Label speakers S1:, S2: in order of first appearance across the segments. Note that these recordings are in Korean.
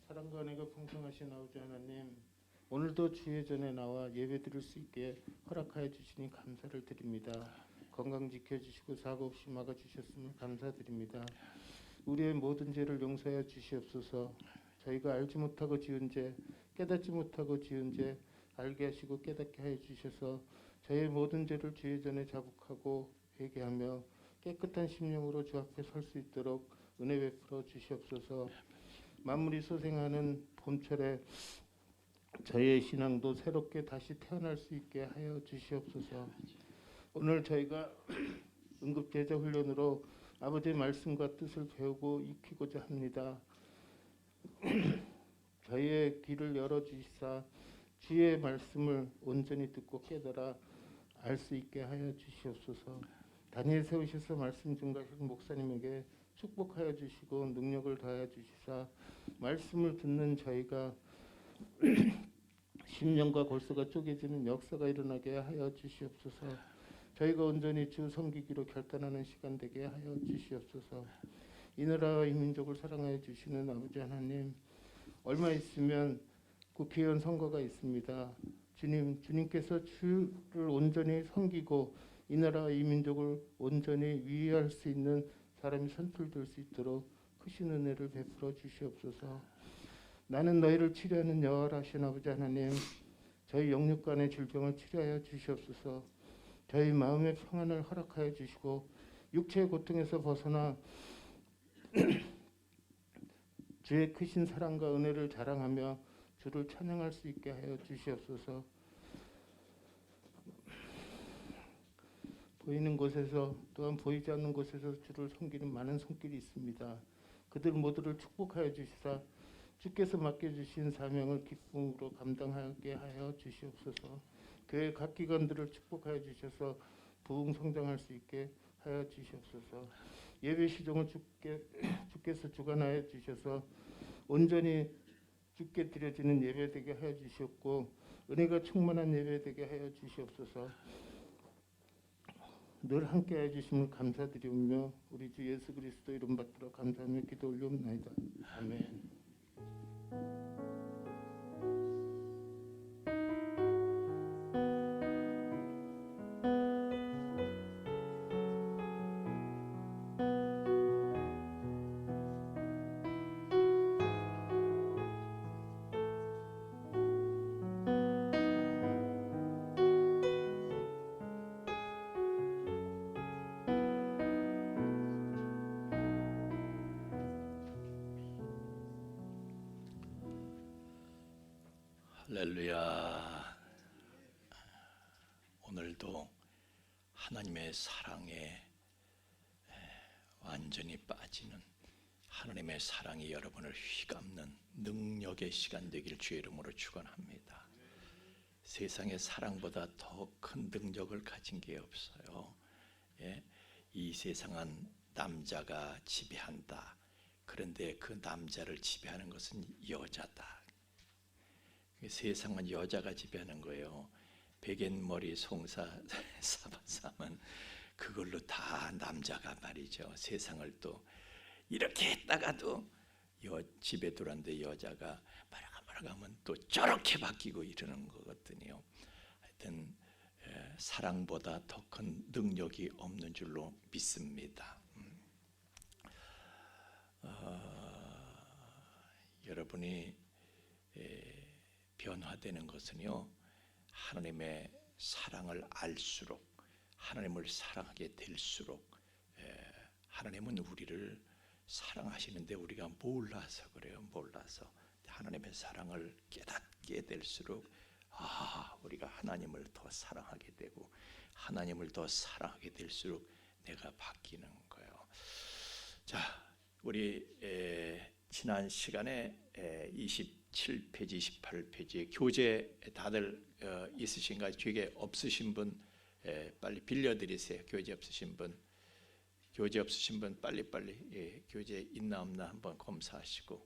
S1: 사랑과 은혜가 풍성하신 아버지 하나님, 오늘도 주의 전에 나와 예배드릴 수 있게 허락하여 주시니 감사를 드립니다. 건강 지켜주시고 사고 없이 막아주셨음을 감사드립니다. 우리의 모든 죄를 용서하여 주시옵소서. 저희가 알지 못하고 지은 죄, 깨닫지 못하고 지은 죄 알게 하시고 깨닫게 하여 주셔서 저희의 모든 죄를 주의 전에 자복하고 회개하며 깨끗한 심령으로 주 앞에 설 수 있도록 은혜 베풀어 주시옵소서. 만물이 소생하는 봄철에 저희의 신앙도 새롭게 다시 태어날 수 있게 하여 주시옵소서. 오늘 저희가 응급제자 훈련으로 아버지의 말씀과 뜻을 배우고 익히고자 합니다. 저희의 귀를 열어주시사 주의 말씀을 온전히 듣고 깨달아 알 수 있게 하여 주시옵소서. 다니엘 세우셔서 말씀 증가하신 목사님에게 축복하여 주시고 능력을 더하여 주시사 말씀을 듣는 저희가 심령과 골수가 쪼개지는 역사가 일어나게 하여 주시옵소서. 저희가 온전히 주 섬기기로 결단하는 시간 되게 하여 주시옵소서. 이 나라와 이 민족을 사랑하여 주시는 아버지 하나님, 얼마 있으면 국회의원 선거가 있습니다. 주님께서 주를 온전히 섬기고 이 나라와 이 민족을 온전히 위할 수 있는 사람이 선출될 수 있도록 크신 은혜를 베풀어 주시옵소서. 나는 너희를 치료하는 여호와라 하신 아버지 하나님, 저희 영육 간의 질병을 치료하여 주시옵소서. 저희 마음의 평안을 허락하여 주시고 육체의 고통에서 벗어나 주의 크신 사랑과 은혜를 자랑하며 주를 찬양할 수 있게 하여 주시옵소서. 보이는 곳에서 또한 보이지 않는 곳에서 주를 섬기는 많은 손길이 있습니다. 그들 모두를 축복하여 주시사 주께서 맡겨주신 사명을 기쁨으로 감당하게 하여 주시옵소서. 교회 각 기관들을 축복하여 주셔서 부흥 성장할 수 있게 하여 주시옵소서. 예배 시종을 주께서 주관하여 주셔서 온전히 주께 드려지는 예배되게 하여 주시옵고 은혜가 충만한 예배되게 하여 주시옵소서. 늘 함께해 주심을 감사드리오며 우리 주 예수 그리스도 이름 받들어 감사하며 기도 올리옵나이다. 아멘.
S2: 할렐루야. 오늘도 하나님의 사랑에 완전히 빠지는 하나님의 사랑이 여러분을 휘감는 능력의 시간 되기를 주의 이름으로 축원합니다. 세상의 사랑보다 더 큰 능력을 가진 게 없어요. 이 세상은 남자가 지배한다. 그런데 그 남자를 지배하는 것은 여자다. 세상은 여자가 지배하는 거예요. 백엔머리 송사 사바삼은 그걸로 다 남자가 말이죠. 세상을 또 이렇게 했다가도 집에 들어왔는데 여자가 말아가 하면 또 저렇게 바뀌고 이러는 거거든요. 하여튼 사랑보다 더 큰 능력이 없는 줄로 믿습니다. 여러분이 변화되는 것은요, 하나님의 사랑을 알수록, 하나님을 사랑하게 될수록, 하나님은 우리를 사랑하시는데 우리가 몰라서 그래요. 몰라서 하나님의 사랑을 깨닫게 될수록 우리가 하나님을 더 사랑하게 되고 하나님을 더 사랑하게 될수록 내가 바뀌는 거예요. 자, 우리 지난 시간에 27페이지, 28페이지에 교재 다들 있으신가요? 교재 없으신 분 빨리 빌려드리세요. 교재 없으신 분 빨리 교재 있나 없나 한번 검사하시고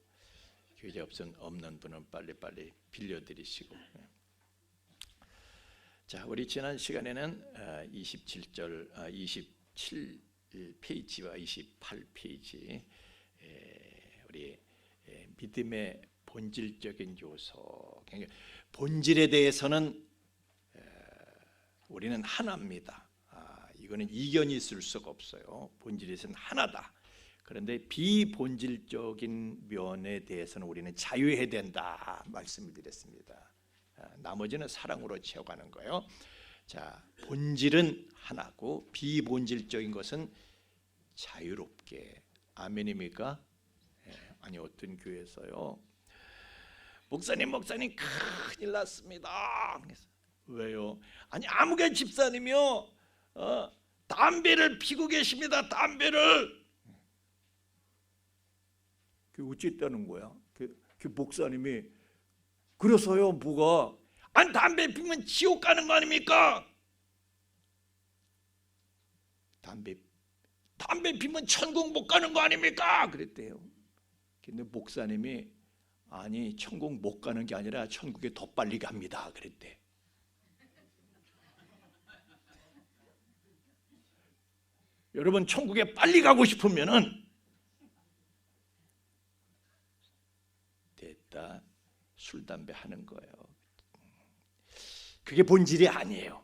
S2: 교재 없는 분은 빨리 빌려드리시고. 자, 우리 지난 시간에는 27페이지와 28페이지 우리 믿음의 본질적인 요소. 그러니까 본질에 대해서는 우리는 하나입니다. 이거는 이견이 있을 수가 없어요. 본질에서는 하나다. 그런데 비본질적인 면에 대해서는 우리는 자유해야 된다 말씀을 드렸습니다. 나머지는 사랑으로 채워가는 거예요. 자, 본질은 하나고 비본질적인 것은 자유롭게. 아멘입니까? 아니 어떤 교회에서요, 목사님 큰일 났습니다. 왜요? 아니 아무개 집사님이요 담배를 피고 계십니다. 담배를. 그 어쨌다는 거야? 그 목사님이 그래서요 뭐가? 아니 담배 피면 지옥 가는 거 아닙니까? 담배 피면 천국 못 가는 거 아닙니까? 그랬대요. 근데 목사님이 아니 천국 못 가는 게 아니라 천국에 더 빨리 갑니다. 그랬대. 여러분 천국에 빨리 가고 싶으면은 됐다. 술 담배 하는 거예요. 그게 본질이 아니에요.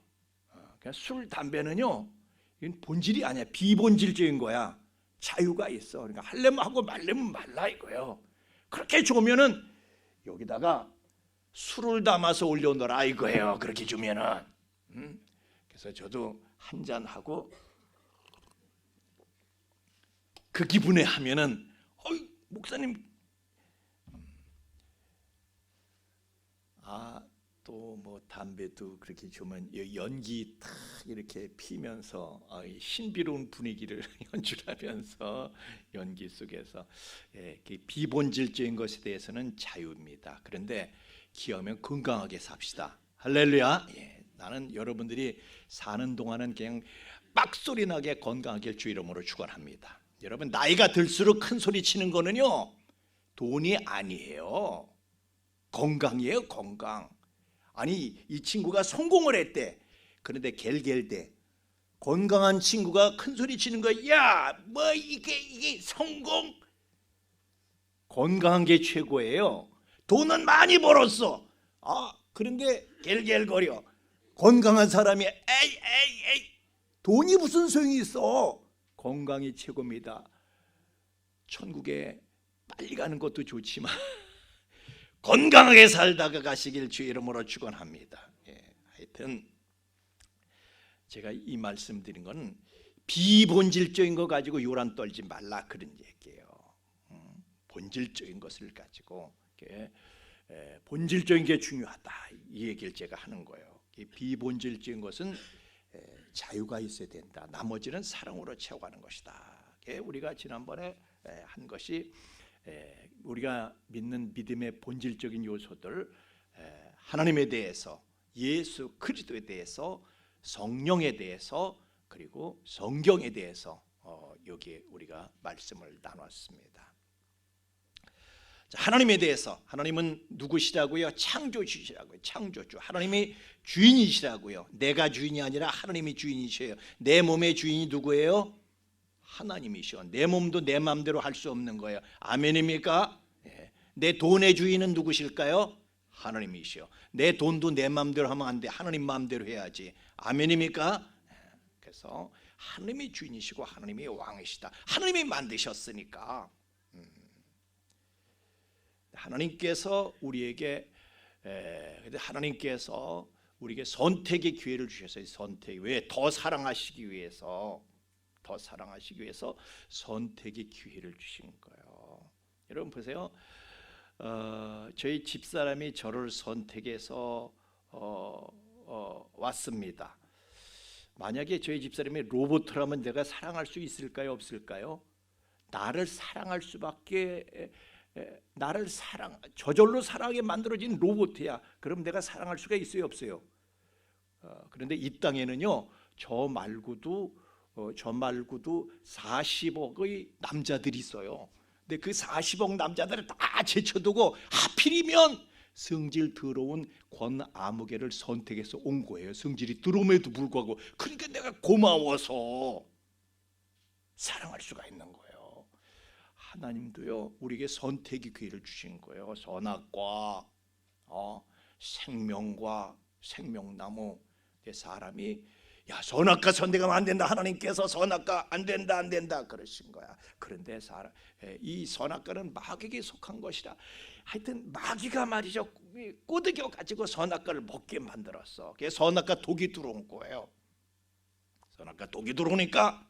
S2: 그러니까 술 담배는요, 이건 본질이 아니야. 비본질적인 거야. 자유가 있어. 그러니까 하려면 하고 말려면 말라 이거예요. 그렇게 주면은 여기다가 술을 담아서 올려놓으라 이거예요. 그렇게 주면은. 그래서 저도 한 잔 하고 그 기분에 하면은 목사님 또 뭐 담배도 그렇게 주면 연기 탁 이렇게 피면서 신비로운 분위기를 연출하면서 연기 속에서 비본질적인 것에 대해서는 자유입니다. 그런데 기하면 건강하게 삽시다. 할렐루야. 나는 여러분들이 사는 동안은 그냥 빡소리 나게 건강하길 주 이름으로 축원합니다. 여러분 나이가 들수록 큰 소리 치는 거는요 돈이 아니에요. 건강이에요. 건강. 아니 이 친구가 성공을 했대. 그런데 갤갤대. 건강한 친구가 큰 소리 치는 거야. 야, 뭐 이게 성공? 건강한 게 최고예요. 돈은 많이 벌었어. 그런데 갤갤거려. 건강한 사람이 에이 돈이 무슨 소용이 있어? 건강이 최고입니다. 천국에 빨리 가는 것도 좋지만 건강하게 살다가 가시길 주 이름으로 축원합니다. 하여튼 제가 이 말씀드린 건 비본질적인 거 가지고 요란 떨지 말라 그런 얘기예요. 본질적인 것을 가지고 본질적인 게 중요하다 이 얘기를 제가 하는 거예요. 비본질적인 것은 자유가 있어야 된다. 나머지는 사랑으로 채워가는 것이다. 우리가 지난번에 한 것이 우리가 믿는 믿음의 본질적인 요소들, 하나님에 대해서, 예수 그리스도에 대해서, 성령에 대해서, 그리고 성경에 대해서 여기에 우리가 말씀을 나눴습니다. 하나님에 대해서, 하나님은 누구시라고요? 창조주시라고요. 창조주. 하나님이 주인이시라고요. 내가 주인이 아니라 하나님이 주인이셔요. 내 몸의 주인이 누구예요? 하나님이셔. 내 몸도 내 마음대로 할 수 없는 거예요. 아멘입니까? 내 돈의 주인은 누구실까요? 하나님이시여. 내 돈도 내 마음대로 하면 안 돼. 하나님 마음대로 해야지. 아멘입니까? 그래서 하나님이 주인이시고 하나님이 왕이시다. 하나님이 만드셨으니까. 하나님께서 우리에게 하나님께서 우리에게 선택의 기회를 주셔서 선택. 왜? 더 사랑하시기 위해서 선택의 기회를 주신 거예요. 여러분 보세요. 저희 집사람이 저를 선택해서 왔습니다. 만약에 저희 집사람이 로봇이라면 내가 사랑할 수 있을까요? 없을까요? 나를 사랑할 수밖에. 나를 저절로 사랑하게 만들어진 로봇이야. 그럼 내가 사랑할 수가 있어요? 없어요? 그런데 이 땅에는요 저 말고도 40억의 남자들이 있어요. 근데 그 40억 남자들을 다 제쳐두고 하필이면 성질 더러운 권아무개를 선택해서 온 거예요. 성질이 더러움에도 불구하고. 그러니까 내가 고마워서 사랑할 수가 있는 거예요. 하나님도요 우리에게 선택의 기회를 주신 거예요. 선악과 생명과 생명나무. 사람이 야 선악과 선택하면 안 된다. 하나님께서 선악과 안 된다 그러신 거야. 그런데 이 선악과는 마귀에게 속한 것이라. 하여튼 마귀가 말이죠 꼬드겨 가지고 선악과를 먹게 만들었어. 그게 선악과 독이 들어온 거예요. 선악과 독이 들어오니까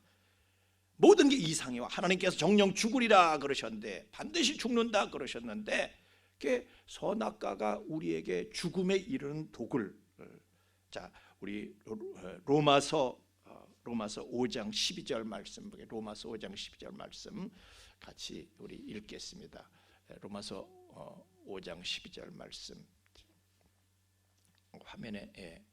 S2: 모든 게 이상해요. 하나님께서 정령 죽으리라 그러셨는데 반드시 죽는다 그러셨는데 그게 선악과가 우리에게 죽음에 이르는 독을. 자 우리 로마서 5장 12절 말씀, 로마서 5장 12절 말씀 같이 우리 읽겠습니다. 로마서 5장 12절 말씀 화면에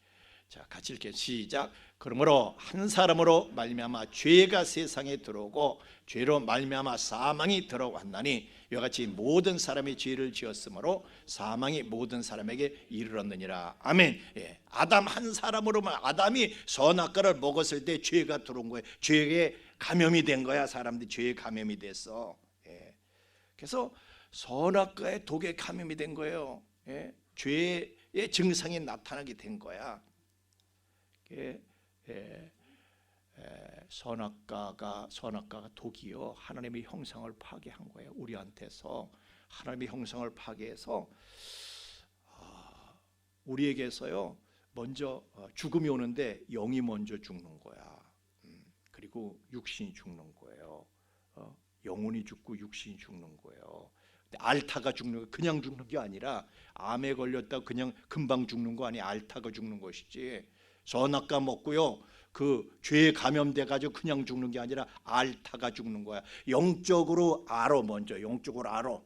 S2: 자 같이 읽겠습니다. 시작. 그러므로 한 사람으로 말미암아 죄가 세상에 들어오고 죄로 말미암아 사망이 들어왔나니 이와 같이 모든 사람이 죄를 지었으므로 사망이 모든 사람에게 이르렀느니라. 아멘. 아담 한 사람으로만 아담이 선악과를 먹었을 때 죄가 들어온 거예요. 죄에 감염이 된 거야. 사람들이 죄에 감염이 됐어. 그래서 선악과의 독에 감염이 된 거예요. 죄의 증상이 나타나게 된 거야. 선악과가 독이요 하나님의 형상을 파괴한 거예요. 우리한테서 하나님의 형상을 파괴해서 우리에게서요 먼저 죽음이 오는데 영이 먼저 죽는 거야. 그리고 육신이 죽는 거예요. 영혼이 죽고 육신이 죽는 거예요. 알타가 죽는 거 그냥 죽는 게 아니라 암에 걸렸다 그냥 금방 죽는 거 아니야. 알타가 죽는 것이지. 선악과 먹고요 그 죄에 감염돼 가지고 그냥 죽는 게 아니라 알타가 죽는 거야. 영적으로 알아. 먼저 영적으로 알아.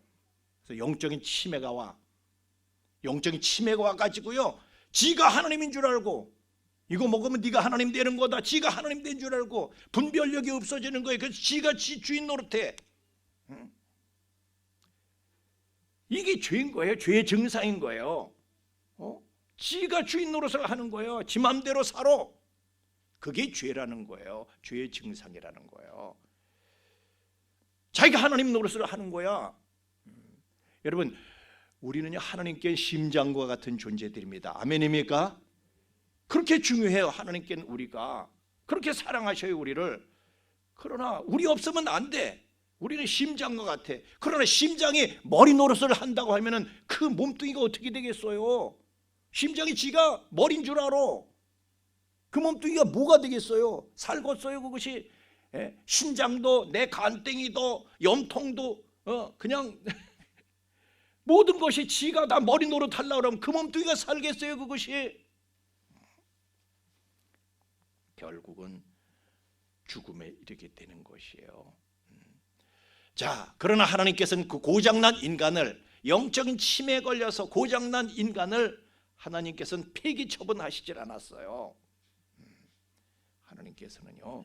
S2: 그래서 영적인 치매가 와 가지고요 지가 하나님인 줄 알고 이거 먹으면 네가 하나님 되는 거다. 지가 하나님 된 줄 알고 분별력이 없어지는 거예요. 그래서 지가 지 주인 노릇해. 이게 죄인 거예요. 죄의 증상인 거예요. 지가 주인 노릇을 하는 거예요. 지 맘대로 살아. 그게 죄라는 거예요. 죄의 증상이라는 거예요. 자기가 하나님 노릇을 하는 거야. 여러분 우리는요 하나님께 심장과 같은 존재들입니다. 아멘입니까? 그렇게 중요해요. 하나님께는 우리가 그렇게 사랑하셔요 우리를. 그러나 우리 없으면 안 돼. 우리는 심장과 같아. 그러나 심장이 머리 노릇을 한다고 하면은 그 몸뚱이가 어떻게 되겠어요? 심장이 지가 머리인 줄 알아. 그 몸뚱이가 뭐가 되겠어요? 살겠어요 그것이. 신장도 내 간땡이도 염통도 그냥 모든 것이 지가 다 머리 노릇 하려고 그러면 그 몸뚱이가 살겠어요 그것이. 결국은 죽음에 이르게 되는 것이에요. 자, 그러나 하나님께서는 그 고장난 인간을 영적인 치매에 걸려서 고장난 인간을 하나님께서는 폐기 처분하시질 않았어요. 하나님께서는요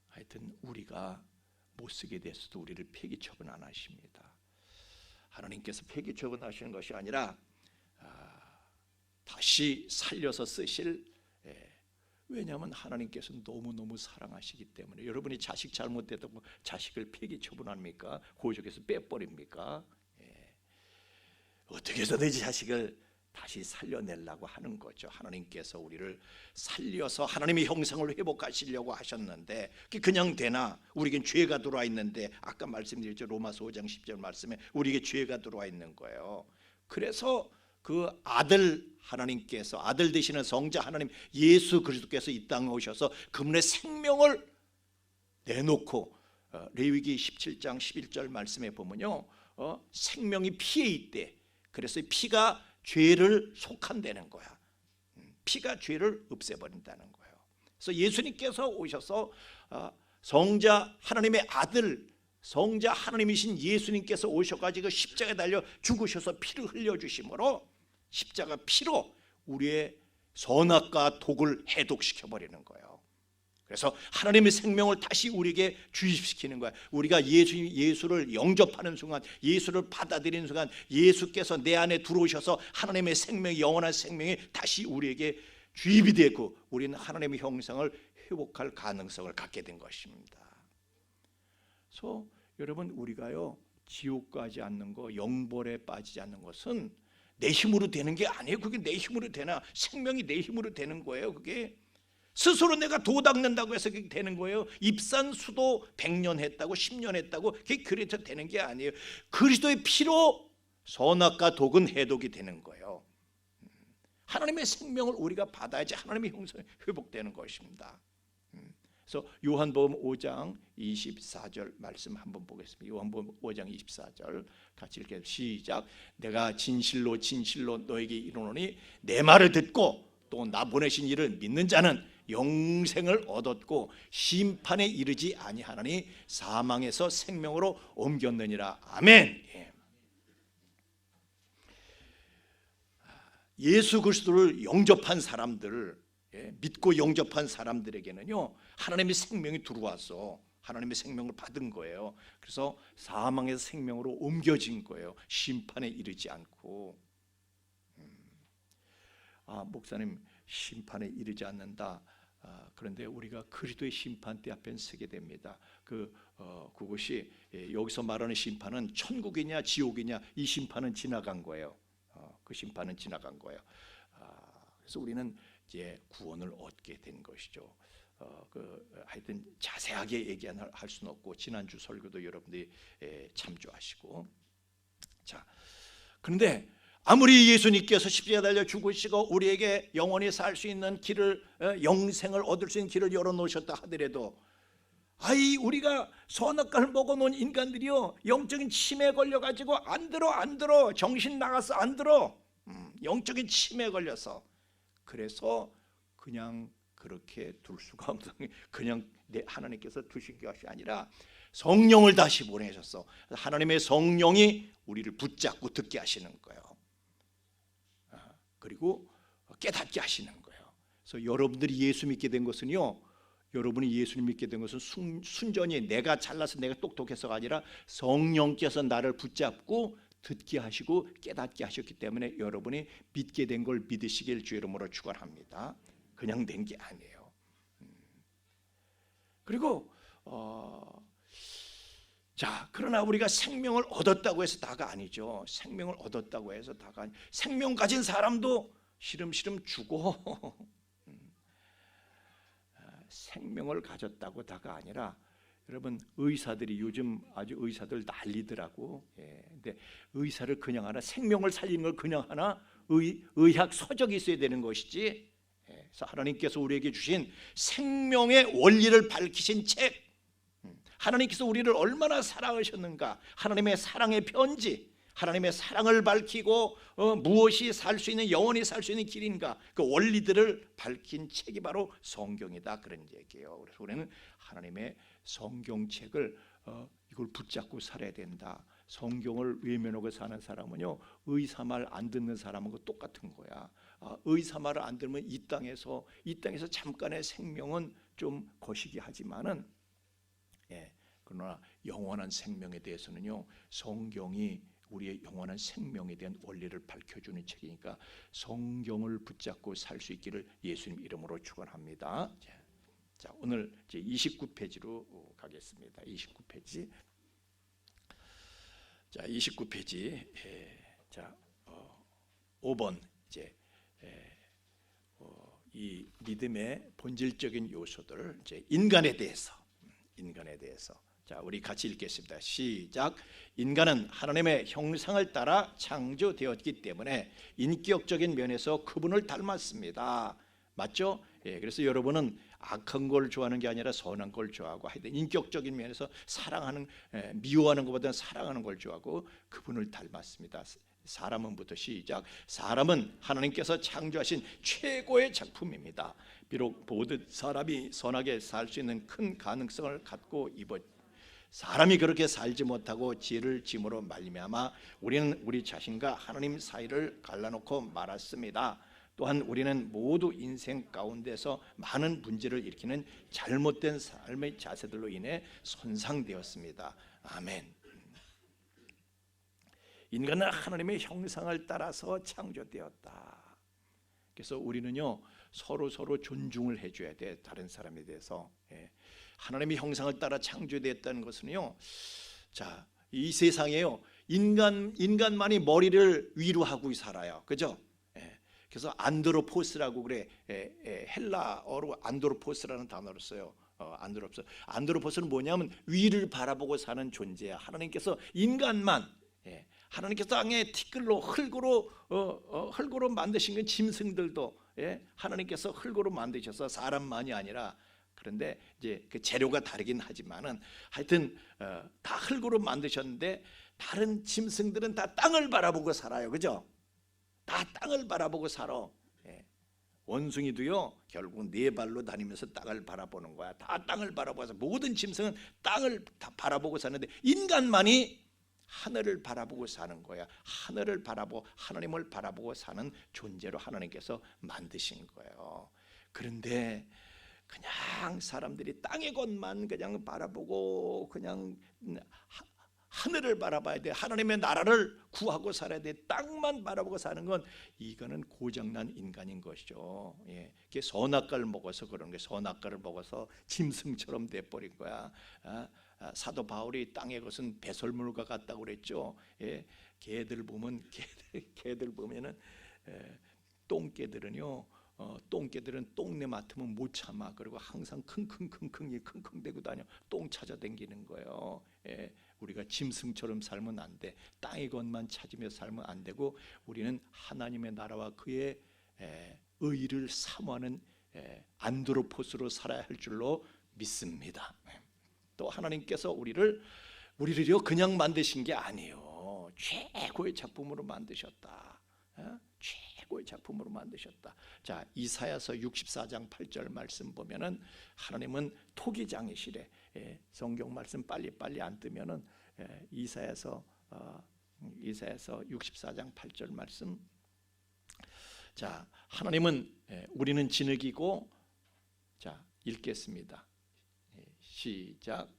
S2: 하여튼 우리가 못 쓰게 됐어도 우리를 폐기 처분 안 하십니다. 하나님께서 폐기 처분하시는 것이 아니라 다시 살려서 쓰실. 왜냐하면 하나님께서는 너무너무 사랑하시기 때문에. 여러분이 자식 잘못됐다고 자식을 폐기 처분합니까? 고족에서 빼버립니까? 어떻게 해서든 자식을 다시 살려내려고 하는 거죠. 하나님께서 우리를 살려서 하나님의 형상을 회복하시려고 하셨는데 그게 그냥 되나? 우리에겐 죄가 들어와 있는데 아까 말씀드렸죠. 로마서 5장 10절 말씀에 우리에게 죄가 들어와 있는 거예요. 그래서 그 아들 하나님께서 아들 되시는 성자 하나님 예수 그리스도께서 이 땅에 오셔서 그분의 생명을 내놓고 레위기 17장 11절 말씀에 보면요 생명이 피에 있대. 그래서 피가 죄를 속한다는 거야. 피가 죄를 없애버린다는 거예요. 그래서 예수님께서 오셔서 성자 하나님의 아들 성자 하나님이신 예수님께서 오셔가지고 십자가에 달려 죽으셔서 피를 흘려주심으로 십자가 피로 우리의 선악과 독을 해독시켜버리는 거예요. 그래서 하나님의 생명을 다시 우리에게 주입시키는 거야. 우리가 예수를 영접하는 순간, 예수를 받아들이는 순간 예수께서 내 안에 들어오셔서 하나님의 생명, 영원한 생명이 다시 우리에게 주입이 되고 우리는 하나님의 형상을 회복할 가능성을 갖게 된 것입니다. 그래서 여러분, 우리가요 지옥 가지 않는 거, 영벌에 빠지지 않는 것은 내 힘으로 되는 게 아니에요. 그게 내 힘으로 되나? 생명이 내 힘으로 되는 거예요. 그게 스스로 내가 도 닦는다고 해서 그게 되는 거예요. 입산수도 100년 했다고 10년 했다고 그게 그래서 되는 게 아니에요. 그리스도의 피로 선악과 독은 해독이 되는 거예요. 하나님의 생명을 우리가 받아야지 하나님의 형상이 회복되는 것입니다. 그래서 요한복음 5장 24절 말씀 한번 보겠습니다. 요한복음 5장 24절 같이 읽겠습니다. 시작. 내가 진실로 진실로 너에게 이르노니 내 말을 듣고 또 나 보내신 이를 믿는 자는 영생을 얻었고 심판에 이르지 아니하나니 사망에서 생명으로 옮겼느니라. 아멘. 예수 그리스도를 영접한 사람들, 믿고 영접한 사람들에게는요 하나님의 생명이 들어와서 하나님의 생명을 받은 거예요. 그래서 사망에서 생명으로 옮겨진 거예요. 심판에 이르지 않고. 목사님, 심판에 이르지 않는다. 그런데 우리가 그리스도의 심판대 앞에 서게 됩니다. 그것이 여기서 말하는 심판은 천국이냐 지옥이냐, 이 심판은 지나간 거예요. 그 심판은 지나간 거예요. 그래서 우리는 이제 구원을 얻게 된 것이죠. 하여튼 자세하게 얘기할 수는 없고 지난주 설교도 여러분들이 참조하시고. 자, 그런데 아무리 예수님께서 십자가에 달려 죽으시고 우리에게 영원히 살 수 있는 길을, 영생을 얻을 수 있는 길을 열어놓으셨다 하더라도 우리가 선악과를 먹어놓은 인간들이요 영적인 치매에 걸려가지고 안 들어 정신 나가서 안 들어. 영적인 치매에 걸려서. 그래서 그냥 그렇게 둘 수가 없는, 그냥 하나님께서 두신 것이 아니라 성령을 다시 보내셔서 하나님의 성령이 우리를 붙잡고 듣게 하시는 거예요. 그리고 깨닫게 하시는 거예요. 그래서 여러분들이 예수 믿게 된 것은요, 여러분이 예수님 믿게 된 것은 순전히 내가 잘나서 내가 똑똑해서가 아니라 성령께서 나를 붙잡고 듣게 하시고 깨닫게 하셨기 때문에 여러분이 믿게 된 걸 믿으시길 주의 이름으로 축원합니다. 그냥 된 게 아니에요. 그리고 자, 그러나 우리가 생명을 얻었다고 해서 다가 아니죠. 생명을 얻었다고 해서 다가 아니. 생명 가진 사람도 시름시름 죽어. 생명을 가졌다고 다가 아니라, 여러분, 의사들이 요즘 아주 의사들 난리더라고. 근데 의사를 그냥 하나, 생명을 살리는 걸 그냥 하나, 의학 서적이 있어야 되는 것이지. 그래서 하나님께서 우리에게 주신 생명의 원리를 밝히신 책, 하나님께서 우리를 얼마나 사랑하셨는가, 하나님의 사랑의 편지, 하나님의 사랑을 밝히고 무엇이 살 수 있는, 영원히 살 수 있는 길인가, 그 원리들을 밝힌 책이 바로 성경이다, 그런 얘기예요. 그래서 우리는 하나님의 성경책을 이걸 붙잡고 살아야 된다. 성경을 외면하고 사는 사람은요, 의사 말 안 듣는 사람하고 똑같은 거야. 의사 말을 안 들으면 이 땅에서 잠깐의 생명은 좀 거시기 하지만은, 그러나 영원한 생명에 대해서는요, 성경이 우리의 영원한 생명에 대한 원리를 밝혀주는 책이니까 성경을 붙잡고 살 수 있기를 예수님 이름으로 축원합니다. 자, 오늘 이제 29페이지로 가겠습니다. 29페이지. 자, 29페이지. 자, 5번 이제 이 믿음의 본질적인 요소들, 이제 인간에 대해서. 자, 우리 같이 읽겠습니다. 시작. 인간은 하나님의 형상을 따라 창조되었기 때문에 인격적인 면에서 그분을 닮았습니다. 맞죠? 그래서 여러분은 악한 걸 좋아하는 게 아니라 선한 걸 좋아하고, 하여튼 인격적인 면에서 사랑하는, 미워하는 것보다는 사랑하는 걸 좋아하고 그분을 닮았습니다. 사람은부터 시작. 사람은 하나님께서 창조하신 최고의 작품입니다. 비록 모든 사람이 선하게 살 수 있는 큰 가능성을 갖고 사람이 그렇게 살지 못하고 죄를 짐으로 말미암아 우리는 우리 자신과 하나님 사이를 갈라놓고 말았습니다. 또한 우리는 모두 인생 가운데서 많은 문제를 일으키는 잘못된 삶의 자세들로 인해 손상되었습니다. 아멘. 인간은 하나님의 형상을 따라서 창조되었다. 그래서 우리는요, 서로 존중을 해줘야 돼. 다른 사람에 대해서. 예. 하나님의 형상을 따라 창조되었다는 것은요, 자, 이 세상에요, 인간만이 머리를 위로 하고 살아요. 그죠? 예. 그래서 안드로포스라고 그래. 헬라어로 안드로포스라는 단어를 써요. 안드로포스는 뭐냐면 위를 바라보고 사는 존재야. 하나님께서 인간만, 하나님께서 땅에 티끌로 흙으로 만드신 건 짐승들도, 하나님께서 흙으로 만드셔서 사람만이 아니라, 그런데 이제 그 재료가 다르긴 하지만은 하여튼 다 흙으로 만드셨는데 다른 짐승들은 다 땅을 바라보고 살아요. 그죠? 다 땅을 바라보고 살아. 원숭이도요, 결국 네 발로 다니면서 땅을 바라보는 거야. 다 땅을 바라보아서, 모든 짐승은 땅을 다 바라보고 사는데 인간만이 하늘을 바라보고 사는 거야. 하늘을 바라보고 하나님을 바라보고 사는 존재로 하나님께서 만드신 거예요. 그런데 그냥 사람들이 땅의 것만 그냥 바라보고 그냥 하늘을 바라봐야 돼. 하나님의 나라를 구하고 살아야 돼. 땅만 바라보고 사는 건 이거는 고장난 인간인 것이죠. 그게 선악과를 먹어서 그런 거예요. 선악과를 먹어서 짐승처럼 돼버린 거야. 사도 바울이 땅의 것은 배설물과 같다고 그랬죠. 개들 보면은 똥개들은요, 똥개들은 똥내 맡으면 못 참아. 그리고 항상 킁킁대고 다녀. 똥 찾아 다니는 거예요. 우리가 짐승처럼 살면 안 돼. 땅의 것만 찾으며 살면 안 되고, 우리는 하나님의 나라와 그의 의를 사모하는 안드로포스로 살아야 할 줄로 믿습니다. 또 하나님께서 우리를요 그냥 만드신 게 아니에요. 최고의 작품으로 만드셨다. 최고의 작품으로 만드셨다. 자, 이사야서 64장 8절 말씀 보면은 하나님은 토기장이시래. 성경 말씀 빨리 안 뜨면은 이사야서 64장 8절 말씀. 자, 하나님은 우리는 진흙이고, 자, 읽겠습니다. 시작.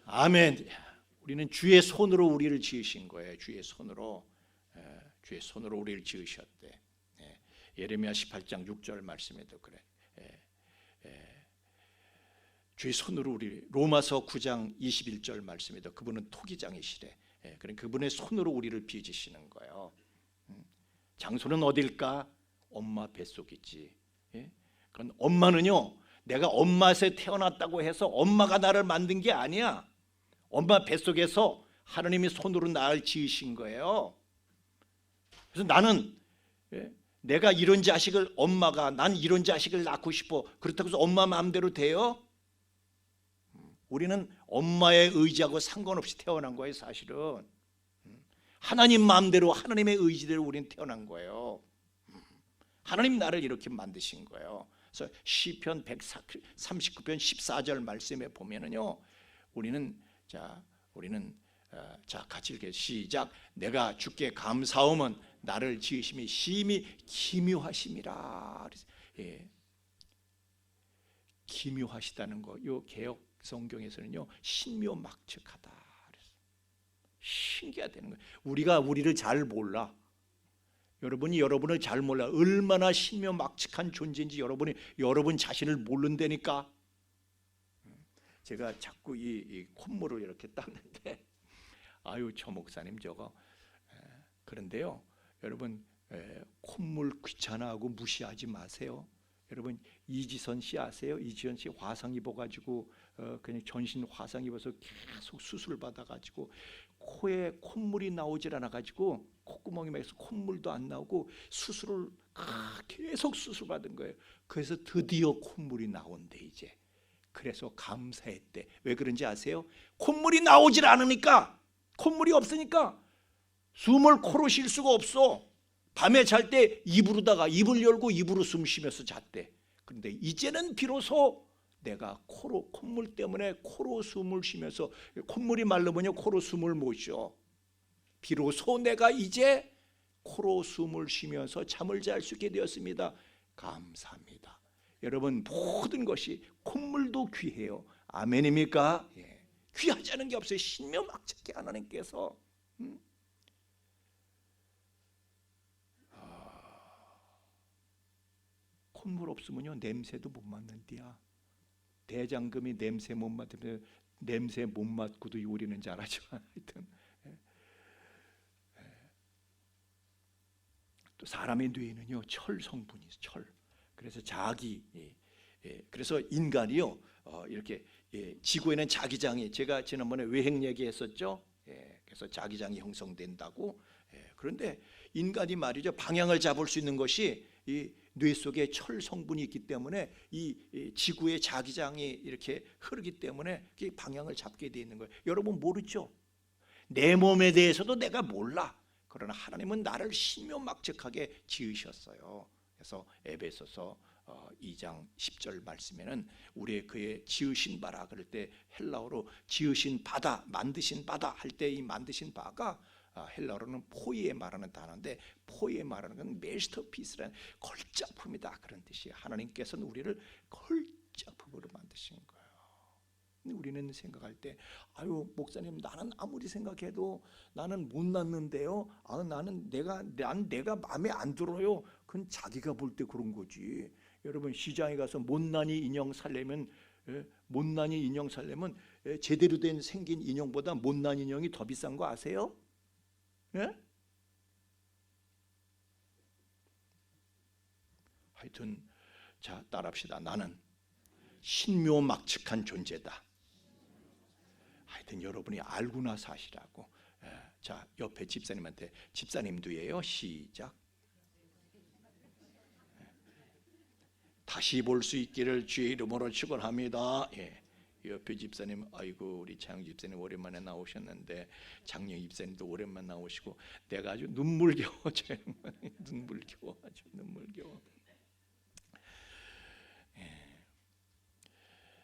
S2: 아멘. 우리는 주의 손으로 우리를 지으신 거예요. 주의 손으로 우리를 지으셨대. 예레미야 18장 6절 말씀에도 그래. 주의 손으로 우리, 로마서 9장 21절 말씀에도 그분은 토기장이시래. 그러니까 그분의 손으로 우리를 빚으시는 거예요. 장소는 어딜까? 엄마 뱃속이지. 그건 엄마는요, 내가 엄마에서 태어났다고 해서 엄마가 나를 만든 게 아니야. 엄마 뱃속에서 하나님이 손으로 나를 지으신 거예요. 그래서 나는 내가 이런 자식을, 난 이런 자식을 낳고 싶어, 그렇다고 해서 엄마 마음대로 돼요? 우리는 엄마의 의지하고 상관없이 태어난 거예요. 사실은 하나님 마음대로, 하나님의 의지대로 우리는 태어난 거예요. 하나님 나를 이렇게 만드신 거예요. 그래서 시편 139편 14절 말씀에 보면은요, 우리는 같이 읽게. 시작. 내가 주께 감사함은 나를 지으심이 심히 기묘하심이라. 기묘하시다는 거, 요 개역 성경에서는요, 신묘막측하다. 신기하다는 거예요. 우리가 우리를 잘 몰라. 여러분이 여러분을 잘 몰라. 얼마나 신묘막측한 존재인지 여러분 자신을 모른다니까. 제가 자꾸 이 콧물을 이렇게 닦는데, 아유, 저 목사님 저거. 그런데요, 여러분, 콧물 귀찮아하고 무시하지 마세요. 여러분, 이지선 씨 아세요? 이지선 씨 화상 입어가지고 그냥 전신 화상 입어서 계속 수술 받아가지고 코에 콧물이 나오질 않아가지고 콧구멍이 막혀서 콧물도 안 나오고 수술을 계속 수술 받은 거예요. 그래서 드디어 콧물이 나온대 이제. 그래서 감사했대. 왜 그런지 아세요? 콧물이 나오질 않으니까, 콧물이 없으니까 숨을 코로 쉴 수가 없어. 밤에 잘 때 입을 열고 입으로 숨 쉬면서 잤대. 그런데 이제는 비로소 내가 콧물 때문에 코로 숨을 쉬면서, 콧물이 마르면요 코로 숨을 못 쉬어. 비로소 내가 이제 코로 숨을 쉬면서 잠을 잘 수 있게 되었습니다. 감사합니다. 여러분, 모든 것이, 콧물도 귀해요. 아멘입니까? 귀하지 않은 게 없어요. 신묘막측해 하나님께서. 콧물 없으면요 냄새도 못 맡는디야. 대장금이 냄새 못 맡으면 냄새 못 맡고도 요리는 잘하지만 하여튼 또 사람의 뇌에는요 철 성분이 있어요. 철. 그래서 그래서 인간이요 이렇게 지구에는 자기장이, 제가 지난번에 외행 얘기했었죠. 그래서 자기장이 형성된다고. 그런데 인간이 말이죠 방향을 잡을 수 있는 것이 이 뇌 속에 철 성분이 있기 때문에 이 지구의 자기장이 이렇게 흐르기 때문에 방향을 잡게 돼 있는 거예요. 여러분 모르죠? 내 몸에 대해서도 내가 몰라. 그러나 하나님은 나를 신묘막측하게 지으셨어요. 그래서 에베소서 2장 10절 말씀에는 우리의 그의 지으신 바라 그럴 때 헬라어로 지으신 바다, 만드신 바다 할 때 이 만드신 바가 헬라어로는 포이에 말하는 단어인데, 포이에 말하는 건 메스터피스라는 걸작품이다 그런 뜻이에요. 하나님께서는 우리를 걸작품으로 만드신 거예요. 근데 우리는 생각할 때 아유 목사님 나는 아무리 생각해도 나는 못 낳는데요. 나는 내가 마음에 안 들어요. 그건 자기가 볼 때 그런 거지. 여러분 시장에 가서 못난이 인형 살려면 제대로 된 생긴 인형보다 못난 인형이 더 비싼 거 아세요? 예? 하여튼 자 따라합시다. 나는 신묘막측한 존재다. 하여튼 여러분이 알고나 사시라고. 자 옆에 집사님한테 집사님도예요. 시작. 다시 볼 수 있기를 주의 이름으로 축원합니다. 옆에 집사님, 아이고 우리 장영 집사님 오랜만에 나오셨는데 장영 집사님도 오랜만에 나오시고 내가 아주 눈물겨워. 눈물겨워. 아주 눈물겨워.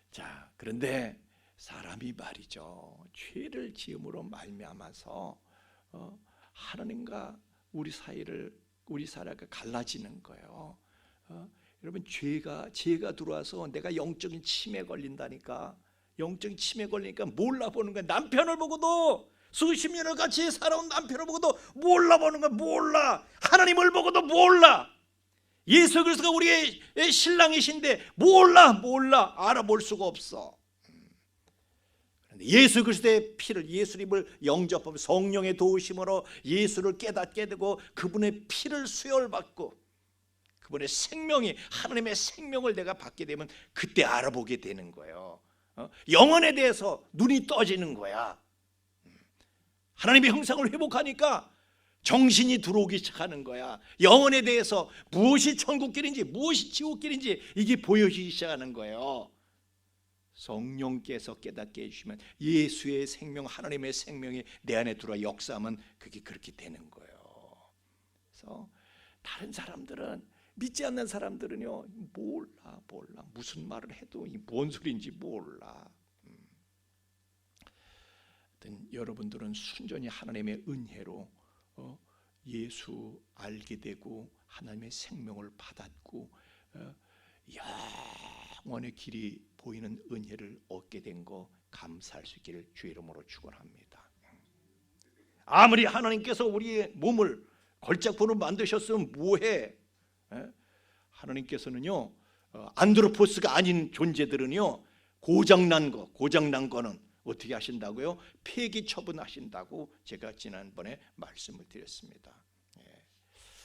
S2: 자 그런데 사람이 말이죠 죄를 지음으로 말미암아서 하나님과 우리 사이가 갈라지는 거예요. 여러분 죄가 들어와서 내가 영적인 침에 걸린다니까. 영적인 침에 걸리니까 몰라보는 거야. 남편을 보고도 수십 년을 같이 살아온 남편을 보고도 몰라보는 거야. 몰라. 하나님을 보고도 몰라. 예수 그리스도가 우리의 신랑이신데 몰라. 알아볼 수가 없어. 그런데 예수 그리스도의 피를, 예수님을 영접하고 성령의 도우심으로 예수를 깨닫게 되고 그분의 피를 수혈받고 그분의 생명이, 하나님의 생명을 내가 받게 되면 그때 알아보게 되는 거예요. 영혼에 대해서 눈이 떠지는 거야. 하나님의 형상을 회복하니까 정신이 들어오기 시작하는 거야. 영혼에 대해서 무엇이 천국길인지 무엇이 지옥길인지 이게 보여지기 시작하는 거예요. 성령께서 깨닫게 해주시면 예수의 생명, 하나님의 생명이 내 안에 들어와 역사하면 그게 그렇게 되는 거예요. 그래서 다른 사람들은, 믿지 않는 사람들은요 몰라. 무슨 말을 해도 뭔 소리인지 몰라. 여러분들은 순전히 하나님의 은혜로 예수 알게 되고 하나님의 생명을 받았고 영원의 길이 보이는 은혜를 얻게 된 거 감사할 수 있기를 주의 이름으로 축원합니다. 아무리 하나님께서 우리의 몸을 걸작품으로 만드셨으면 뭐해? 하나님께서는요 안드로포스가 아닌 존재들은요 고장난 거는 어떻게 하신다고요? 폐기 처분하신다고 제가 지난번에 말씀을 드렸습니다.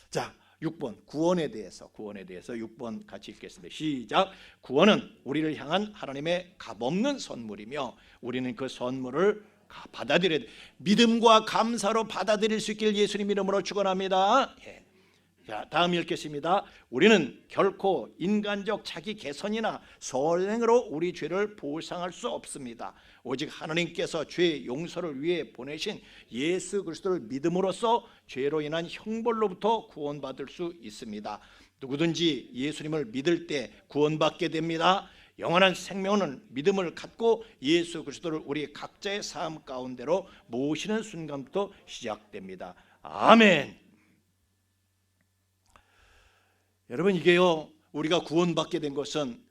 S2: 자 6번 구원에 대해서 6번 같이 읽겠습니다. 시작. 구원은 우리를 향한 하나님의 값없는 선물이며 우리는 그 선물을 받아들여야 돼. 믿음과 감사로 받아들일 수 있길 예수님 이름으로 축원합니다. 자, 다음 읽겠습니다. 우리는 결코 인간적 자기 개선이나 선행으로 우리 죄를 보상할 수 없습니다. 오직 하나님께서 죄 용서를 위해 보내신 예수 그리스도를 믿음으로써 죄로 인한 형벌로부터 구원받을 수 있습니다. 누구든지 예수님을 믿을 때 구원받게 됩니다. 영원한 생명은 믿음을 갖고 예수 그리스도를 우리 각자의 삶 가운데로 모시는 순간부터 시작됩니다. 아멘. 여러분 이게요 우리가 구원받게 된 것은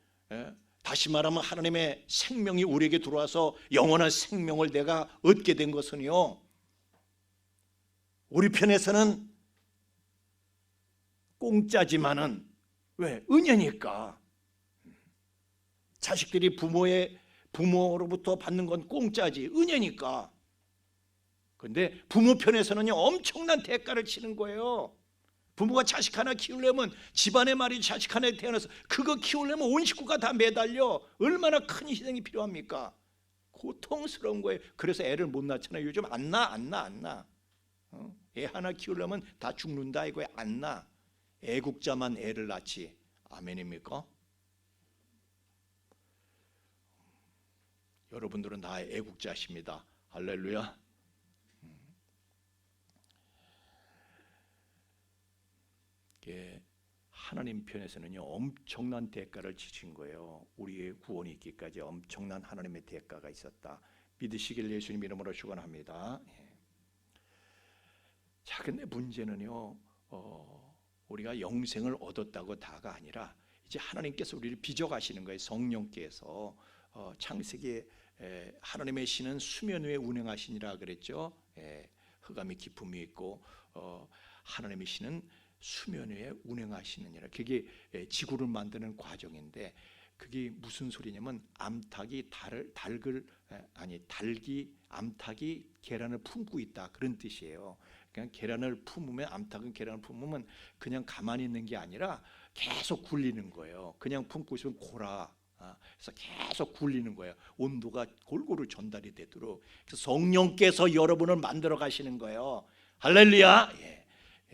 S2: 다시 말하면 하나님의 생명이 우리에게 들어와서 영원한 생명을 내가 얻게 된 것은요, 우리 편에서는 공짜지만은 왜? 은혜니까. 자식들이 부모로부터 받는 건 공짜지, 은혜니까. 그런데 부모 편에서는요, 엄청난 대가를 치는 거예요. 부모가 자식 하나 키우려면, 집안의 말이 자식 하나 태어나서 그거 키우려면 온 식구가 다 매달려. 얼마나 큰 희생이 필요합니까? 고통스러운 거예요. 그래서 애를 못 낳잖아요. 요즘 안 낳아. 애 하나 키우려면 다 죽는다 이거야. 안 낳아. 애국자만 애를 낳지. 아멘입니까? 여러분들은 다 애국자십니다. 할렐루야. 하나님 편에서는요, 엄청난 대가를 치신 거예요. 우리의 구원이 있기까지 엄청난 하나님의 대가가 있었다. 믿으시길 예수님 이름으로 축원합니다. 자, 근데 문제는요, 우리가 영생을 얻었다고 다가 아니라 이제 하나님께서 우리를 빚어가시는 거예요. 성령께서. 창세기에 하나님의 신은 수면 위에 운행하시니라 그랬죠. 흑암이 깊음이 있고 하나님의 신은 수면 위에 운행하시느니라. 그게 지구를 만드는 과정인데, 그게 무슨 소리냐면 암탉이 닭이 암탉이 계란을 품고 있다, 그런 뜻이에요. 그냥 계란을 품으면, 암탉은 계란을 품으면 그냥 가만히 있는 게 아니라 계속 굴리는 거예요. 그냥 품고 있으면 골아. 그래서 계속 굴리는 거예요. 온도가 골고루 전달이 되도록. 그래서 성령께서 여러분을 만들어 가시는 거예요. 할렐루야.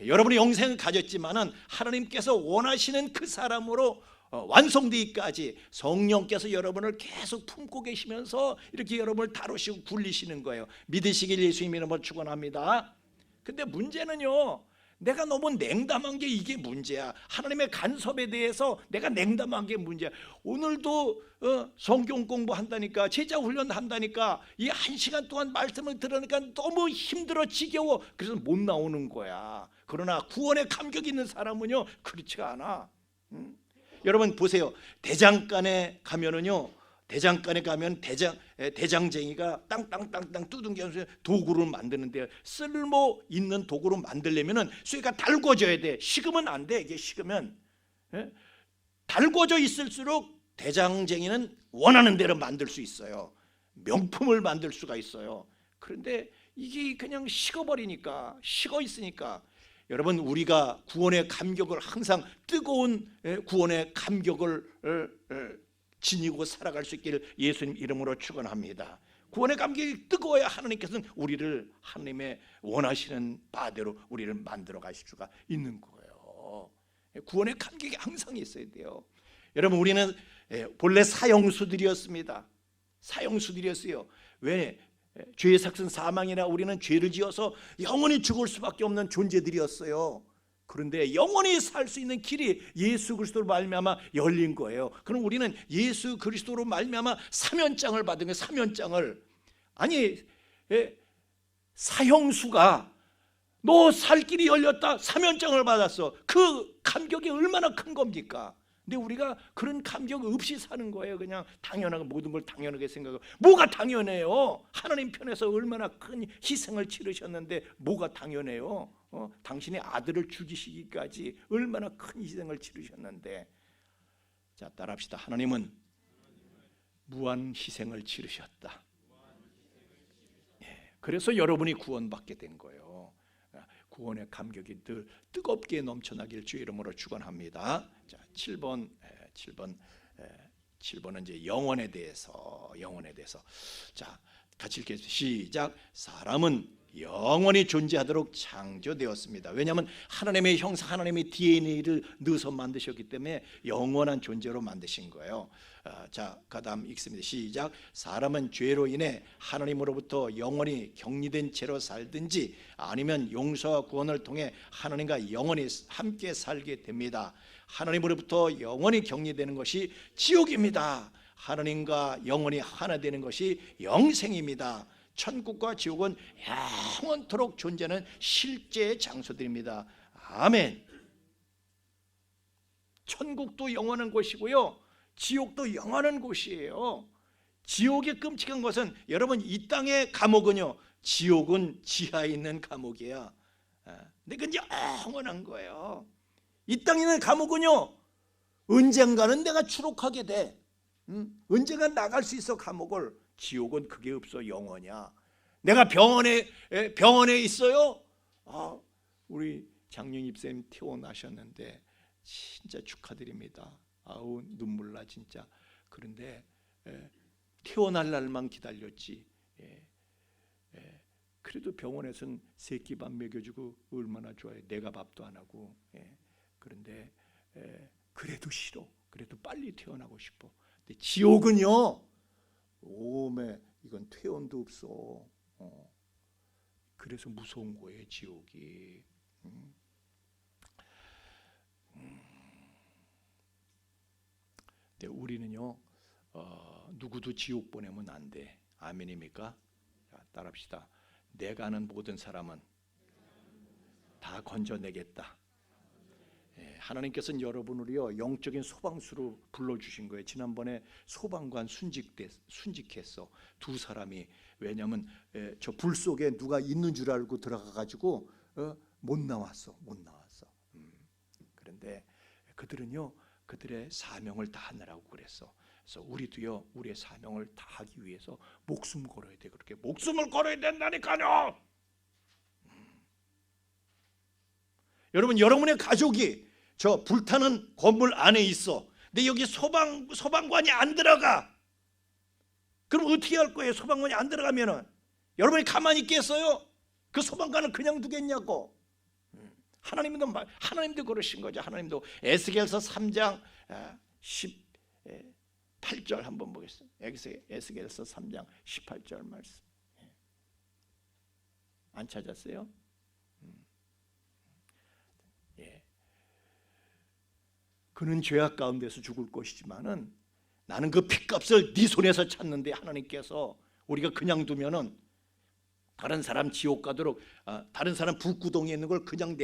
S2: 여러분이 영생을 가졌지만은 하나님께서 원하시는 그 사람으로 완성되기까지 성령께서 여러분을 계속 품고 계시면서 이렇게 여러분을 다루시고 굴리시는 거예요. 믿으시길 예수님 이름으로 축원합니다. 근데 문제는요, 내가 너무 냉담한 게 이게 문제야. 하나님의 간섭에 대해서 내가 냉담한 게 문제야. 오늘도 성경 공부한다니까, 제자 훈련한다니까, 이 1시간 동안 말씀을 들으니까 너무 힘들어, 지겨워. 그래서 못 나오는 거야. 그러나 구원의 감격이 있는 사람은요, 그렇지가 않아. 여러분 보세요. 대장간에 가면은요, 대장간에 가면 대장쟁이가 땅땅땅땅 두둥겨서 도구를 만드는데, 쓸모 있는 도구를 만들려면은 쇠가 달궈져야 돼. 식으면 안 돼. 이게 식으면 달궈져 있을수록 대장쟁이는 원하는 대로 만들 수 있어요. 명품을 만들 수가 있어요. 그런데 이게 그냥 식어버리니까, 식어 있으니까. 여러분, 우리가 구원의 감격을, 항상 뜨거운 구원의 감격을 지니고 살아갈 수 있기를 예수님 이름으로 축원합니다. 구원의 감격이 뜨거워야 하나님께서는 우리를 하나님의 원하시는 바대로 우리를 만들어 가실 수가 있는 거예요. 구원의 감격이 항상 있어야 돼요. 여러분, 우리는 본래 사형수들이었습니다. 사형수들이었어요. 왜? 죄의 삭은 사망이라 우리는 죄를 지어서 영원히 죽을 수밖에 없는 존재들이었어요. 그런데 영원히 살 수 있는 길이 예수 그리스도로 말미암아 열린 거예요. 그럼 우리는 예수 그리스도로 말미암아 사면장을 받은 거예요. 사면장을. 아니, 사형수가 너 살 길이 열렸다, 사면장을 받았어. 그 감격이 얼마나 큰 겁니까? 근데 우리가 그런 감격 없이 사는 거예요. 그냥 당연하게, 모든 걸 당연하게 생각하고. 뭐가 당연해요? 하나님 편에서 얼마나 큰 희생을 치르셨는데 뭐가 당연해요? 당신의 아들을 죽이시기까지 얼마나 큰 희생을 치르셨는데. 자, 따라합시다. 하나님은 무한 희생을 치르셨다. 그래서 여러분이 구원받게 된 거예요. 구원의 감격이 늘 뜨겁게 넘쳐나길 주의 이름으로 축원합니다. 자, 7번은 이제 영원에 대해서. 자, 같이 읽겠습니다. 시작. 사람은 영원히 존재하도록 창조되었습니다. 왜냐하면 하나님의 형상, 하나님의 DNA를 넣어서 만드셨기 때문에 영원한 존재로 만드신 거예요. 자, 그다음 읽습니다. 시작. 사람은 죄로 인해 하나님으로부터 영원히 격리된 채로 살든지 아니면 용서와 구원을 통해 하나님과 영원히 함께 살게 됩니다. 하나님으로부터 영원히 격리되는 것이 지옥입니다. 하나님과 영원히 하나 되는 것이 영생입니다. 천국과 지옥은 영원토록 존재하는 실제 장소들입니다. 아멘. 천국도 영원한 곳이고요, 지옥도 영원한 곳이에요. 지옥의 끔찍한 것은 여러분 이 땅의 감옥은요, 지옥은 지하에 있는 감옥이야. 근데 그건 영원한 거예요. 이 땅에 있는 감옥은요, 언젠가는 내가 추록하게 돼. 언젠가 나갈 수 있어 감옥을. 지옥은 그게 없어. 영원이야. 내가 병원에 있어요. 우리 장윤 입사님 퇴원하셨는데 진짜 축하드립니다. 아우 눈물 나 진짜. 그런데 퇴원할 날만 기다렸지. 그래도 병원에서는 새끼밥 먹여주고 얼마나 좋아해. 내가 밥도 안 하고. 그런데 그래도 싫어. 그래도 빨리 퇴원하고 싶어. 근데 지옥은요, 오메 이건 퇴원도 없어. 그래서 무서운 거예요, 지옥이. 근데 우리는요, 누구도 지옥 보내면 안 돼. 아멘입니까? 자, 따라합시다. 내가 아는 모든 사람은 다 건져내겠다. 하나님께서는 여러분을요, 영적인 소방수로 불러주신 거예요. 지난번에 소방관 순직했어. 두 사람이. 왜냐하면 저 불 속에 누가 있는 줄 알고 들어가가지고 못 나왔어. 그런데 그들은요, 그들의 사명을 다하느라고 그랬어. 그래서 우리도요, 우리의 사명을 다하기 위해서 목숨 걸어야 돼. 그렇게 목숨을 걸어야 된다니까요. 여러분, 여러분의 가족이 저 불타는 건물 안에 있어. 근데 여기 소방관이 안 들어가. 그럼 어떻게 할 거예요? 소방관이 안 들어가면은 여러분이 가만히 있겠어요? 그 소방관을 그냥 두겠냐고. 하나님도 그러신 거죠. 하나님도 에스겔서 3장 18절 한번 보겠습니다. 에스겔서 3장 18절 말씀. 안 찾았어요? 그는 죄악 가운데서 죽을 것이지만은 나는 그 핏값을 네 손에서 찾는데, 하나님께서 우리가 그냥 두면은 다른 사람 지옥 가도록, 다른 사람 불구덩이에 있는 걸 그냥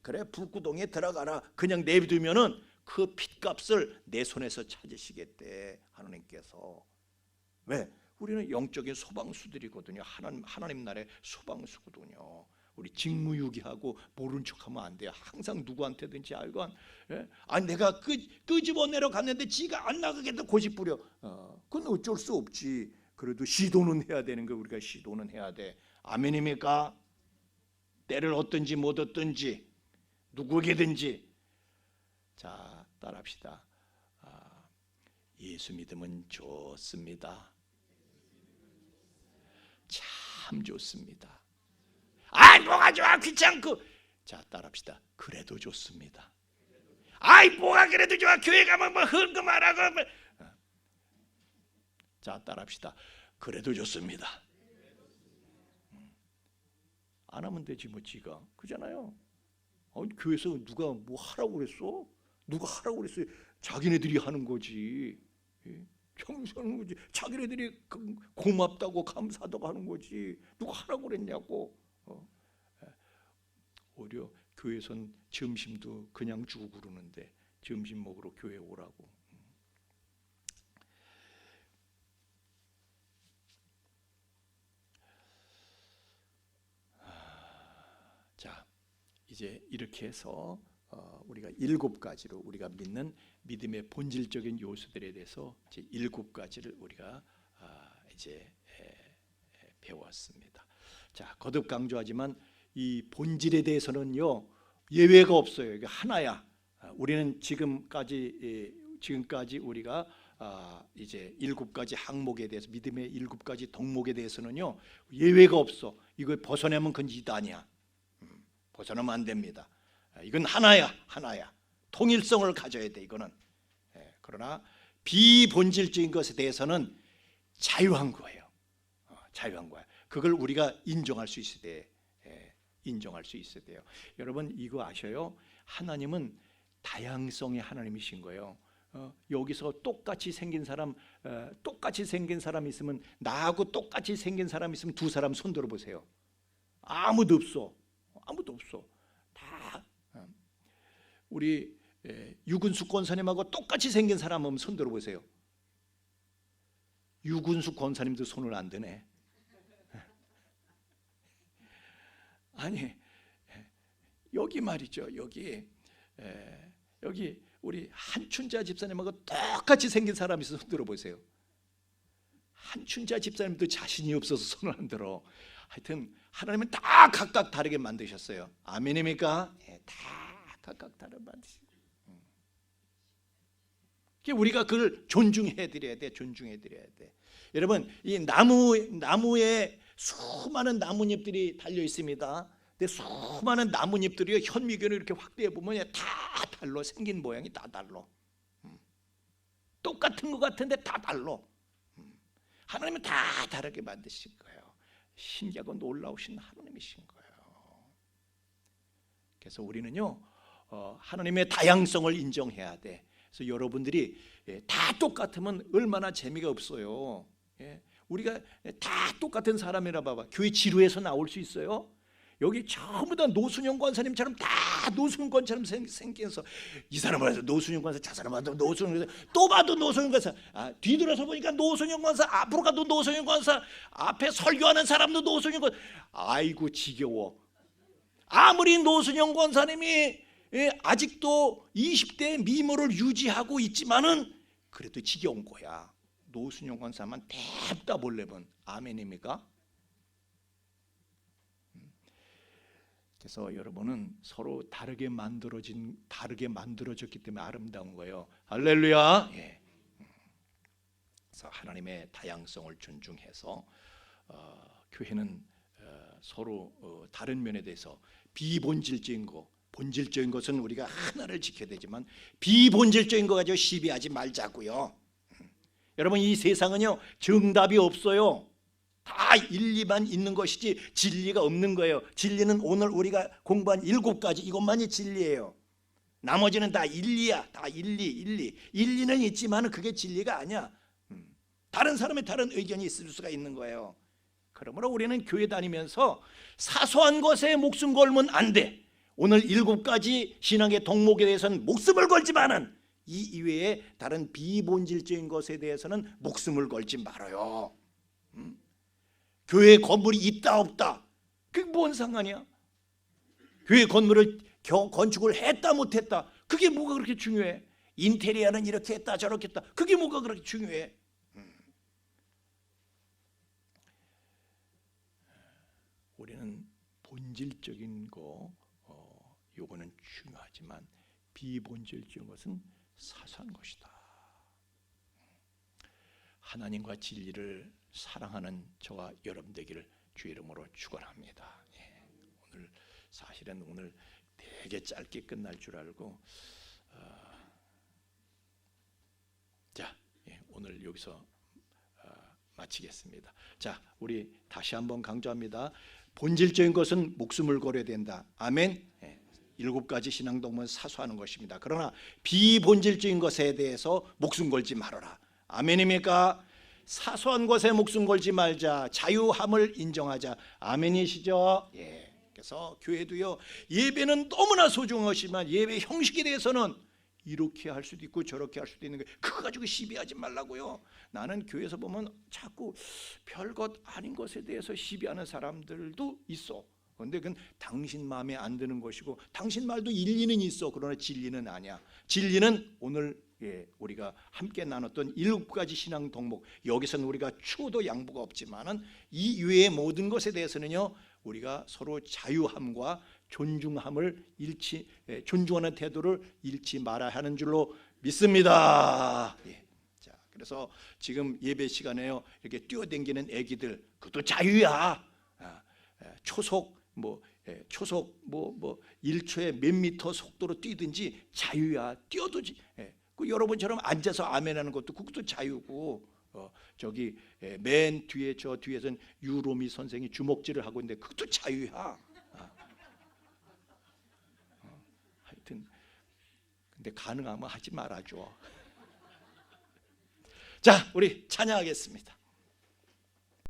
S2: 그래 불구덩이에 들어가라 그냥 내비두면은 그 핏값을 내 손에서 찾으시겠대, 하나님께서. 왜? 우리는 영적인 소방수들이거든요. 하나님 나라의 소방수거든요. 우리 직무유기하고 모른 척하면 안 돼요. 항상 누구한테든지 알고 내가 끄집어내러 갔는데 지가 안 나가겠다 고집 부려. 그건 어쩔 수 없지. 그래도 시도는 해야 되는 거, 우리가 시도는 해야 돼. 아멘입니까? 때를 얻든지 못 얻든지 누구에게든지. 자, 따라합시다. 예수 믿으면 좋습니다. 참 좋습니다. 뭐가 좋아, 귀찮고. 자, 따라합시다. 그래도 좋습니다. 뭐가 그래도 좋아, 교회 가면 뭐 헌금하라고. 자, 따라합시다. 그래도 좋습니다. 안 하면 되지 뭐 지가. 그잖아요. 교회에서 누가 뭐 하라고 그랬어? 누가 하라고 그랬어요? 자기네들이 하는 거지. 평소 하는 거지. 자기네들이 고맙다고 감사하다고 하는 거지. 누가 하라고 그랬냐고. 오히려 교회에선 점심도 그냥 주고 그러는데 점심 먹으러 교회 오라고. 자, 이제 이렇게 해서 우리가 7가지로 우리가 믿는 믿음의 본질적인 요소들에 대해서 이제 7가지를 우리가 이제 배웠습니다. 자, 거듭 강조하지만 이 본질에 대해서는요, 예외가 없어요. 이게 하나야. 우리는 지금까지 우리가 이제 7가지 항목에 대해서, 믿음의 7가지 덕목에 대해서는요, 예외가 없어. 이걸 벗어내면 그건 이단이야. 벗어나면 안 됩니다. 이건 하나야. 통일성을 가져야 돼, 이거는. 그러나 비본질적인 것에 대해서는 자유한 거예요. 자유한 거야. 그걸 우리가 인정할 수 있어야 돼. 인정할 수 있어야 돼요. 여러분 이거 아셔요? 하나님은 다양성의 하나님이신 거예요. 여기서 똑같이 생긴 사람 있으면, 나하고 똑같이 생긴 사람 있으면 두 사람 손 들어보세요. 아무도 없어. 다 우리 유근숙 권사님하고 똑같이 생긴 사람 한번 손 들어보세요. 유근숙 권사님도 손을 안 드네. 아니 여기 말이죠. 여기 우리 한춘자 집사님하고 똑같이 생긴 사람이 있어서 손 들어보세요. 한춘자 집사님도 자신이 없어서 손을 안 들어. 하여튼 하나님은 다 각각 다르게 만드셨어요. 아멘입니까? 다 각각 다르게 만드셨어요. 우리가 그걸 존중해드려야 돼. 존중해드려야 돼. 여러분, 이 나무에 수많은 나뭇잎들이 달려 있습니다. 근데 수많은 나뭇잎들이 현미경을 이렇게 확대해 보면 다 달라. 생긴 모양이 다 달라. 똑같은 것 같은데 다 달라. 하나님은 다 다르게 만드신 거예요. 신기하고 놀라우신 하나님이신 거예요. 그래서 우리는요, 하나님의 다양성을 인정해야 돼. 그래서 여러분들이 다 똑같으면 얼마나 재미가 없어요. 우리가 다 똑같은 사람이라 봐봐. 교회 지루해서 나올 수 있어요? 여기 전부 다 노순영 권사님처럼 다 노순영 권사님 생겨서 이 사람을 해서 노순영 권사, 저 사람 봐도 노순영 권사, 또 봐도 노순영 권사, 뒤돌아서 보니까 노순영 권사, 앞으로 가도 노순영 권사, 앞에 설교하는 사람도 노순영 권사. 아이고 지겨워. 아무리 노순영 권사님이 아직도 20대 미모를 유지하고 있지만은 그래도 지겨운 거야. 노순영 권사만 냅다 볼래면. 아멘입니까? 그래서 여러분은 서로 다르게 만들어졌기 때문에 아름다운 거예요. 할렐루야. 그래서 하나님의 다양성을 존중해서 교회는 서로 다른 면에 대해서 비본질적인 거, 본질적인 것은 우리가 하나를 지켜야 되지만 비본질적인 거 가지고 시비하지 말자고요. 여러분, 이 세상은요 정답이 없어요. 다 일리만 있는 것이지 진리가 없는 거예요. 진리는 오늘 우리가 공부한 7가지 이것만이 진리예요. 나머지는 다 일리야. 다 일리는 있지만 그게 진리가 아니야. 다른 사람의 다른 의견이 있을 수가 있는 거예요. 그러므로 우리는 교회 다니면서 사소한 것에 목숨 걸면 안 돼. 오늘 7가지 신앙의 덕목에 대해서는 목숨을 걸지만은 이 이외에 다른 비본질적인 것에 대해서는 목숨을 걸지 말아요. 교회 건물이 있다 없다 그게 뭔 상관이야? 교회 건물을 건축을 했다 못했다 그게 뭐가 그렇게 중요해? 인테리어는 이렇게 했다 저렇게 했다 그게 뭐가 그렇게 중요해? 우리는 본질적인 거 요거는 중요하지만 비본질적인 것은 사소한 것이다. 하나님과 진리를 사랑하는 저와 여러분 되기를 주의 이름으로 축원합니다. 오늘 사실은 오늘 되게 짧게 끝날 줄 알고 오늘 여기서 마치겠습니다. 자, 우리 다시 한번 강조합니다. 본질적인 것은 목숨을 걸어야 된다. 아멘. 7가지 신앙동문 사수하는 것입니다. 그러나 비본질적인 것에 대해서 목숨 걸지 말아라. 아멘입니까? 사소한 것에 목숨 걸지 말자. 자유함을 인정하자. 아멘이시죠? 그래서 교회도요. 예배는 너무나 소중한 것이지만 예배 형식에 대해서는 이렇게 할 수도 있고 저렇게 할 수도 있는 거예요. 그거 가지고 시비하지 말라고요. 나는 교회에서 보면 자꾸 별것 아닌 것에 대해서 시비하는 사람들도 있어. 그런데 그건 당신 마음에 안 드는 것이고 당신 말도 일리는 있어. 그러나 진리는 아니야. 진리는 오늘 우리가 함께 나눴던 7가지 신앙 덕목, 여기서는 우리가 추호도 양보가 없지만은 이 이외의 모든 것에 대해서는요 우리가 서로 자유함과 존중함을 존중하는 태도를 잃지 말아야 하는 줄로 믿습니다. 자, 그래서 지금 예배 시간에요 이렇게 뛰어댕기는 애기들 그것도 자유야. 초속 1초에 몇 미터 속도로 뛰든지 자유야. 뛰어도지. 여러분처럼 앉아서 아멘하는 것도 그것도 자유고 저기 맨 뒤에 저 뒤에선 유로미 선생이 주먹질을 하고 있는데 그것도 자유야. 하여튼 근데 가능하면 하지 말아줘. 자, 우리 찬양하겠습니다.